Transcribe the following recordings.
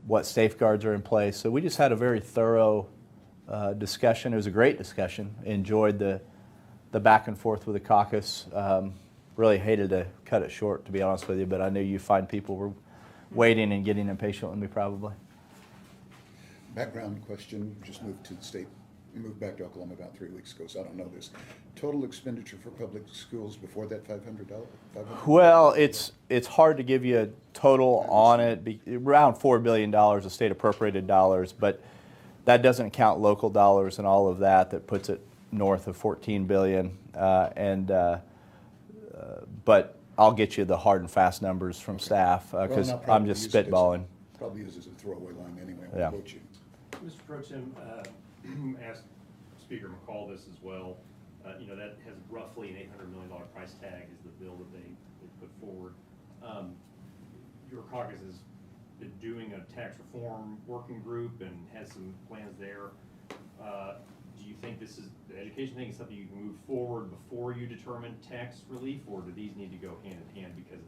what safeguards are in place. So we just had a very thorough discussion. It was a great discussion. Enjoyed the back and forth with the caucus. Really hated to cut it short, to be honest with you, but I knew you find people were waiting and getting impatient with me probably. Background question, just moved to the state, moved back to Oklahoma about 3 weeks ago, so I don't know this. Total expenditure for public schools before that $500? Well, it's hard to give you a total on it. Around $4 billion of state appropriated dollars, but that doesn't count local dollars and all of that. That puts it north of $14 billion. But I'll get you the hard and fast numbers from staff because I'm just spitballing. Probably use as a throwaway line anyway. Yeah. Quote you. Mr. Pro Tem, asked Speaker McCall this as well. That has roughly an $800 million price tag is the bill that they put forward. Your caucus has been doing a tax reform working group and has some plans there. Do you think the education thing is something you can move forward before you determine tax relief, or do these need to go hand in hand because of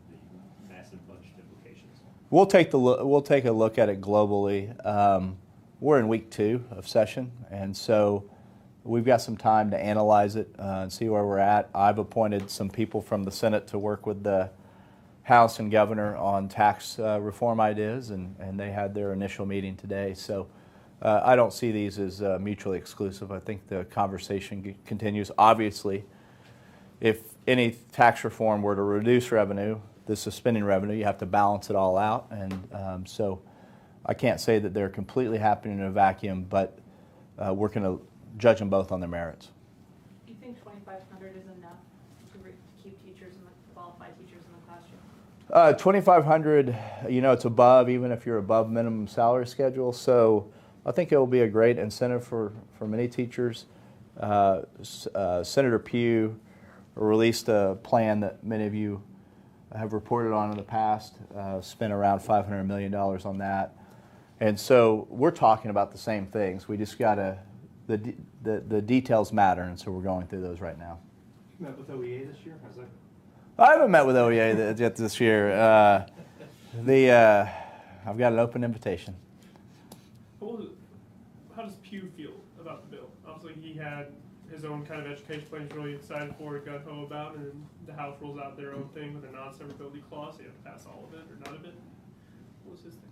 the massive budget implications? We'll take a look at it globally. We're in week 2 of session, and so we've got some time to analyze it and see where we're at. I've appointed some people from the Senate to work with the House and Governor on tax reform ideas, and they had their initial meeting today. So I don't see these as mutually exclusive. I think the conversation continues. Obviously, if any tax reform were to reduce revenue, this is spending revenue, you have to balance it all out. And so I can't say that they're completely happening in a vacuum, but we're going to judge them both on their merits. Do you think 2,500 is enough to keep teachers and qualified teachers in the classroom? 2,500, it's above, even if you're above minimum salary schedule. So I think it will be a great incentive for many teachers. Senator Pugh released a plan that many of you have reported on in the past, spent around $500 million on that. And so we're talking about the same things. We just got to, the details matter, and so we're going through those right now. You met with OEA this year? How's that? I haven't met with OEA yet this year. I've got an open invitation. How does Pugh feel about the bill? Obviously, he had his own kind of education plan he's really excited for, gung-ho about, and then the House rolls out their own thing with a non-severability clause. So you have to pass all of it or none of it. What was his thing?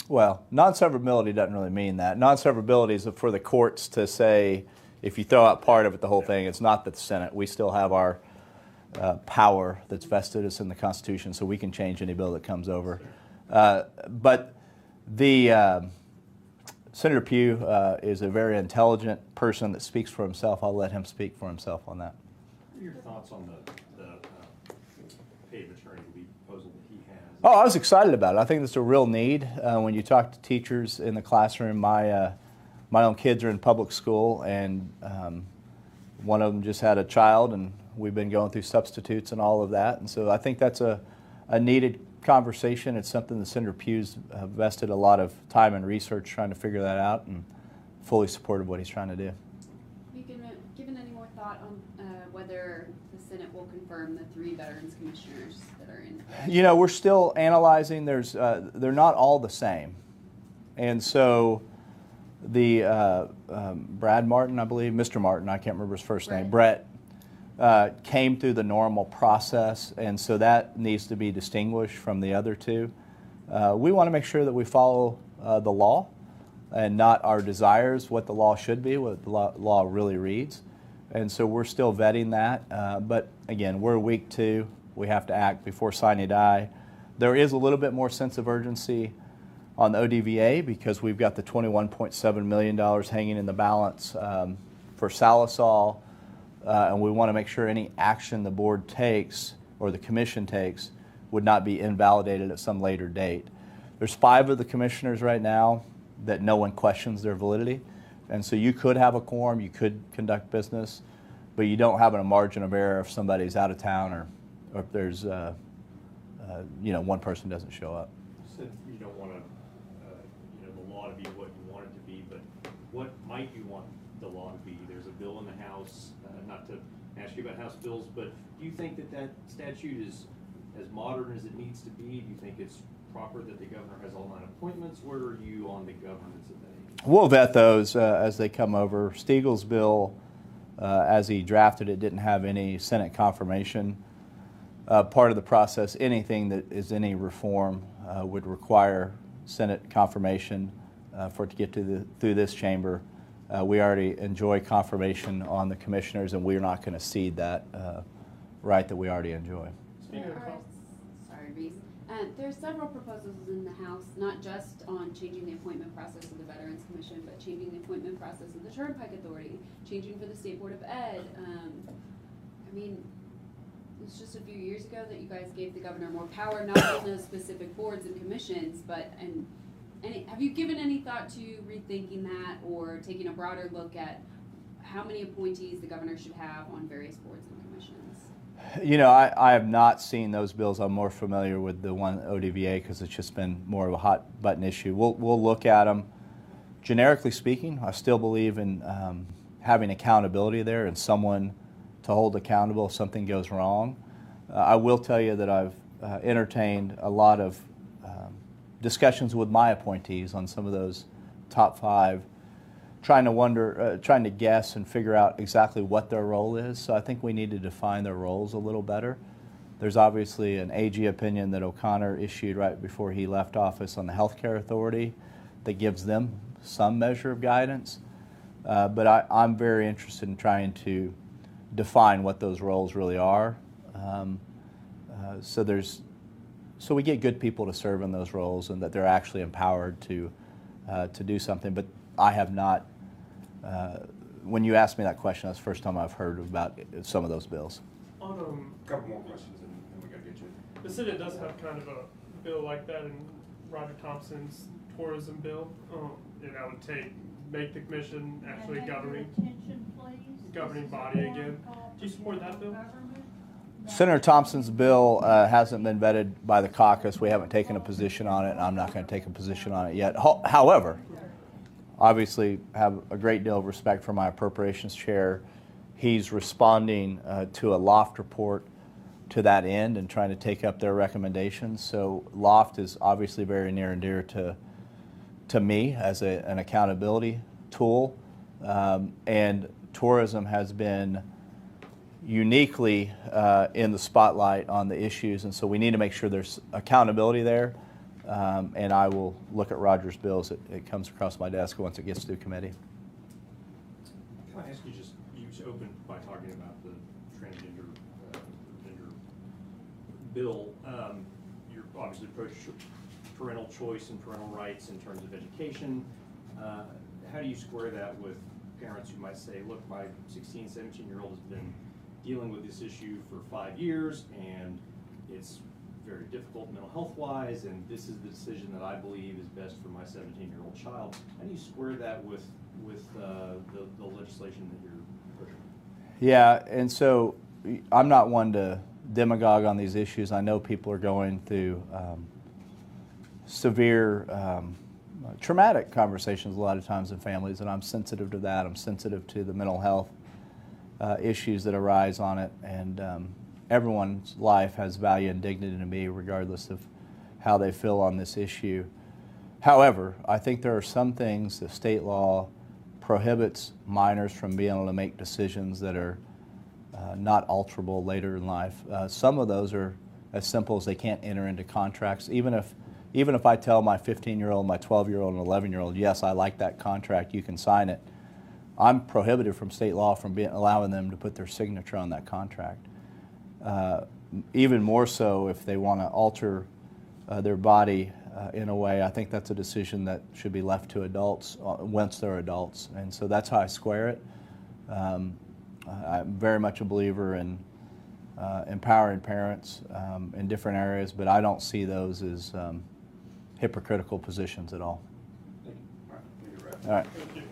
Well, non-severability doesn't really mean that. Non-severability is for the courts to say, if you throw out part of it, the whole thing. It's not the Senate. We still have our power that's vested us in the Constitution, so we can change any bill that comes over. But the Senator Pugh is a very intelligent person that speaks for himself. I'll let him speak for himself on that. What are your thoughts on the paid maternity leave proposal that he has? Oh, I was excited about it. I think that's a real need. When you talk to teachers in the classroom, my own kids are in public school, and one of them just had a child, and we've been going through substitutes and all of that. And so I think that's a needed conversation. It's something that Senator Pugh's invested a lot of time and research trying to figure that out, and fully supported what he's trying to do. Have you given any more thought on whether the Senate will confirm the 3 veterans commissioners that are in? We're still analyzing. They're not all the same, and so the Brad Martin, I believe, Mr. Martin, I can't remember his first name, Brett, came through the normal process, and so that needs to be distinguished from the other 2. We want to make sure that we follow the law and not our desires, what the law should be, what the law really reads. And so we're still vetting that. But again, we're week 2. We have to act before sine die. There is a little bit more sense of urgency on the ODVA because we've got the $21.7 million hanging in the balance for Salisol. And we want to make sure any action the board takes or the commission takes would not be invalidated at some later date. There's 5 of the commissioners right now that no one questions their validity. And so you could have a quorum, you could conduct business, but you don't have a margin of error if somebody's out of town or if there's, one person doesn't show up. Since you don't want to, the law to be what you want it to be, but what might you want the law to be? There's a bill in the House, not to ask you about House bills, but do you think that statute is as modern as it needs to be? Do you think it's proper that the governor has all 9 appointments? amendments? Where are you on the governance of that? We'll vet those as they come over. Stiegel's bill, as he drafted it, didn't have any Senate confirmation. Part of the process, anything that is any reform would require Senate confirmation for it to get to through this chamber. We already enjoy confirmation on the commissioners, and we're not going to cede that right that we already enjoy. Speaking of Sorry, Reese. There are several proposals in the House, not just on changing the appointment process of the Veterans Commission, but changing the appointment process of the Turnpike Authority, changing for the State Board of Ed. I mean, it was just a few years ago that you guys gave the governor more power, not on those specific boards and commissions, but have you given any thought to rethinking that or taking a broader look at how many appointees the governor should have on various boards and commissions? You know, I have not seen those bills. I'm more familiar with the one ODVA because it's just been more of a hot button issue. We'll look at them. Generically speaking, I still believe in having accountability there and someone to hold accountable if something goes wrong. I will tell you that I've entertained a lot of discussions with my appointees on some of those top 5, trying to guess and figure out exactly what their role is. So I think we need to define their roles a little better. There's obviously an AG opinion that O'Connor issued right before he left office on the Healthcare Authority that gives them some measure of guidance. But I'm very interested in trying to define what those roles really are. So we get good people to serve in those roles and that they're actually empowered to do something. But I have not, when you asked me that question, that's the first time I've heard about some of those bills. On Couple more questions and we gotta get you. the Senate does have kind of a bill like that in Roger Thompson's tourism bill. And that would make the commission actually governing body again. Do you support that bill? Senator Thompson's bill hasn't been vetted by the caucus. We haven't taken a position on it, and I'm not going to take a position on it yet. However, obviously have a great deal of respect for my appropriations chair. He's responding to a Loft report to that end and trying to take up their recommendations. So Loft is obviously very near and dear to me as an accountability tool. And tourism has been uniquely in the spotlight on the issues, and so we need to make sure there's accountability there. And I will look at Roger's bills. It comes across my desk once it gets through committee. Can I ask you opened by talking about the transgender gender bill. You're obviously approach parental choice and parental rights in terms of education. How do you square that with parents who might say, look, my 16, 17-year-old has been dealing with this issue for 5 years and it's very difficult mental health wise, and this is the decision that I believe is best for my 17-year-old child. How do you square that with the legislation that you're pushing? Yeah, and so I'm not one to demagogue on these issues. I know people are going through severe traumatic conversations a lot of times in families, and I'm sensitive to that. I'm sensitive to the mental health issues that arise on it, and everyone's life has value and dignity to me regardless of how they feel on this issue. However, I think there are some things that state law prohibits minors from being able to make decisions that are not alterable later in life. Some of those are as simple as they can't enter into contracts. Even if I tell my 15-year-old, my 12-year-old, and 11-year-old, yes, I like that contract, you can sign it, I'm prohibited from state law from allowing them to put their signature on that contract. Even more so if they want to alter their body in a way, I think that's a decision that should be left to adults once they're adults. And so that's how I square it. I'm very much a believer in empowering parents in different areas, but I don't see those as hypocritical positions at all. Thank you. All right, All right. Thank you.